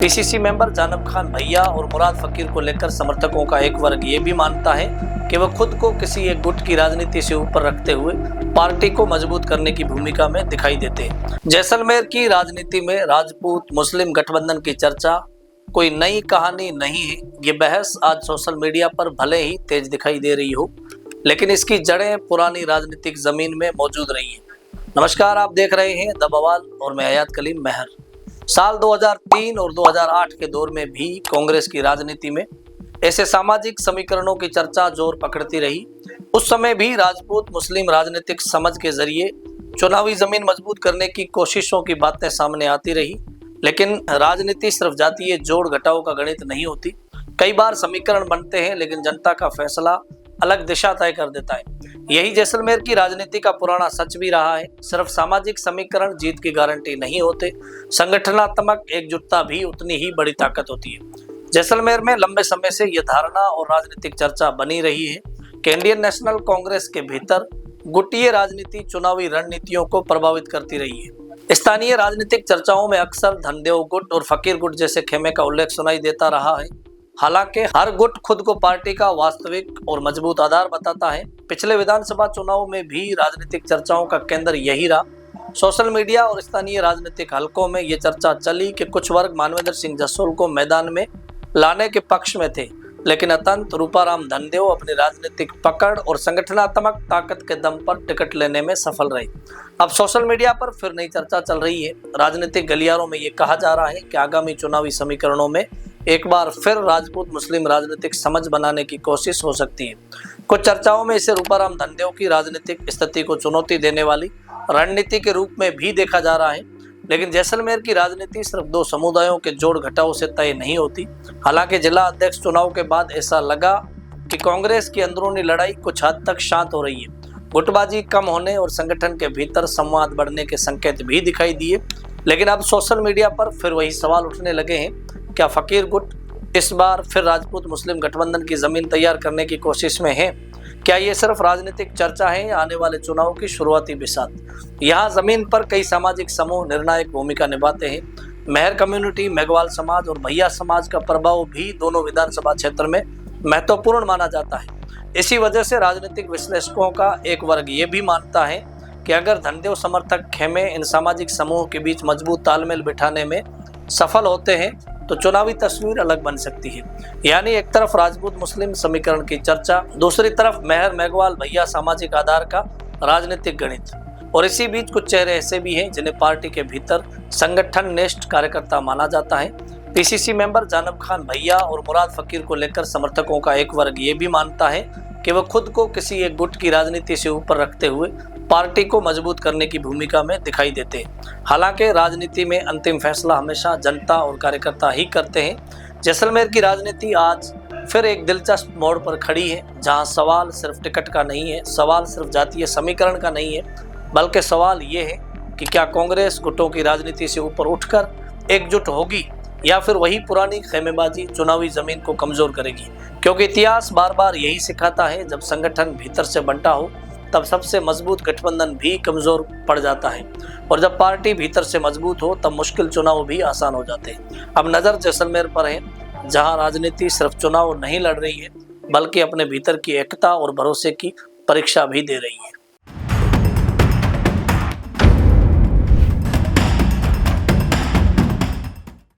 PCC member जानब खान भैया और मुराद फकीर को लेकर समर्थकों का एक वर्ग ये भी मानता है कि वह खुद को किसी एक गुट की राजनीति से ऊपर रखते हुए पार्टी को मजबूत करने की भूमिका में दिखाई देते हैं। जैसलमेर की राजनीति में राजपूत मुस्लिम गठबंधन की चर्चा कोई नई कहानी नहीं है। ये बहस आज सोशल मीडिया पर भले ही तेज दिखाई दे रही हो, लेकिन इसकी जड़ें पुरानी राजनीतिक जमीन में मौजूद रही है। नमस्कार, आप देख रहे हैं द बवाल और मैं हयात कलीम महर। साल 2003 और 2008 के दौर में भी कांग्रेस की राजनीति में ऐसे सामाजिक समीकरणों की चर्चा जोर पकड़ती रही। उस समय भी राजपूत मुस्लिम राजनीतिक समझ के जरिए चुनावी जमीन मजबूत करने की कोशिशों की बातें सामने आती रही, लेकिन राजनीति सिर्फ जातीय जोड़ घटाव का गणित नहीं होती। कई बार समीकरण बनते हैं, लेकिन जनता का फैसला अलग दिशा तय कर देता है। यही जैसलमेर की राजनीति का पुराना सच भी रहा है। सिर्फ सामाजिक समीकरण जीत की गारंटी नहीं होते, संगठनात्मक एकजुटता भी उतनी ही बड़ी ताकत होती है। जैसलमेर में लंबे समय से यह धारणा और राजनीतिक चर्चा बनी रही है कि इंडियन नेशनल कांग्रेस के भीतर गुटीय राजनीति चुनावी रणनीतियों को प्रभावित करती रही है। स्थानीय राजनीतिक चर्चाओं में अक्सर धनदेव गुट और फकीर गुट जैसे खेमे का उल्लेख सुनाई देता रहा है। हालांकि हर गुट खुद को पार्टी का वास्तविक और मजबूत आधार बताता है। पिछले विधानसभा चुनाव में भी राजनीतिक चर्चाओं का केंद्र यही रहा। सोशल मीडिया और स्थानीय राजनीतिक हलकों में ये चर्चा चली कि कुछ वर्ग मानवेंद्र सिंह जसोल को मैदान में लाने के पक्ष में थे, लेकिन अंततः रूपाराम धनदेव अपनी राजनीतिक पकड़ और संगठनात्मक ताकत के दम पर टिकट लेने में सफल रहे। अब सोशल मीडिया पर फिर नई चर्चा चल रही है। राजनीतिक गलियारों में ये कहा जा रहा है कि आगामी चुनावी समीकरणों में एक बार फिर राजपूत मुस्लिम राजनीतिक समझ बनाने की कोशिश हो सकती है। कुछ चर्चाओं में इसे रूपाराम धनदेव की राजनीतिक स्थिति को चुनौती देने वाली रणनीति के रूप में भी देखा जा रहा है। लेकिन जैसलमेर की राजनीति सिर्फ दो समुदायों के जोड़ घटाव से तय नहीं होती। हालांकि जिला अध्यक्ष चुनाव के बाद ऐसा लगा कि कांग्रेस की अंदरूनी लड़ाई कुछ हद तक शांत हो रही है। गुटबाजी कम होने और संगठन के भीतर संवाद बढ़ने के संकेत भी दिखाई दिए। लेकिन अब सोशल मीडिया पर फिर वही सवाल उठने लगे हैं, क्या फकीर गुट इस बार फिर राजपूत मुस्लिम गठबंधन की जमीन तैयार करने की कोशिश में है? क्या ये सिर्फ राजनीतिक चर्चा है या आने वाले चुनाव की शुरुआती बिसात? यहाँ जमीन पर कई सामाजिक समूह निर्णायक भूमिका निभाते हैं। मेहर कम्युनिटी, मेघवाल समाज और भैया समाज का प्रभाव भी दोनों विधानसभा क्षेत्र में महत्वपूर्ण माना जाता है। इसी वजह से राजनीतिक विश्लेषकों का एक वर्ग ये भी मानता है कि अगर धनदेव समर्थक खेमे इन सामाजिक समूहों के बीच मजबूत तालमेल बिठाने में सफल होते हैं तो चुनावी तस्वीर अलग बन सकती है। यानी एक तरफ राजपूत मुस्लिम समीकरण की चर्चा, दूसरी तरफ मेहर मेघवाल भैया सामाजिक आधार का राजनीतिक गणित। और इसी बीच कुछ चेहरे ऐसे भी हैं जिन्हें पार्टी के भीतर संगठन निष्ठ कार्यकर्ता माना जाता है। पीसीसी मेंबर जानब खान भैया और मुराद फकीर को लेकर समर्थकों का एक वर्ग ये भी मानता है कि वह खुद को किसी एक गुट की राजनीति से ऊपर रखते हुए पार्टी को मजबूत करने की भूमिका में दिखाई देते हैं। हालांकि राजनीति में अंतिम फैसला हमेशा जनता और कार्यकर्ता ही करते हैं। जैसलमेर की राजनीति आज फिर एक दिलचस्प मोड़ पर खड़ी है, जहां सवाल सिर्फ टिकट का नहीं है, सवाल सिर्फ जातीय समीकरण का नहीं है, बल्कि सवाल ये है कि क्या कांग्रेस गुटों की राजनीति से ऊपर उठकर एकजुट होगी या फिर वही पुरानी खेमेबाजी चुनावी जमीन को कमजोर करेगी। क्योंकि इतिहास बार बार यही सिखाता है, जब संगठन भीतर से बंटा हो तब सबसे मजबूत गठबंधन भी कमजोर पड़ जाता है, और जब पार्टी भीतर से मजबूत हो तब मुश्किल चुनाव भी आसान हो जाते हैं। अब नजर जैसलमेर पर है, जहां राजनीति सिर्फ चुनाव नहीं लड़ रही है, बल्कि अपने भीतर की एकता और भरोसे की परीक्षा भी दे रही है।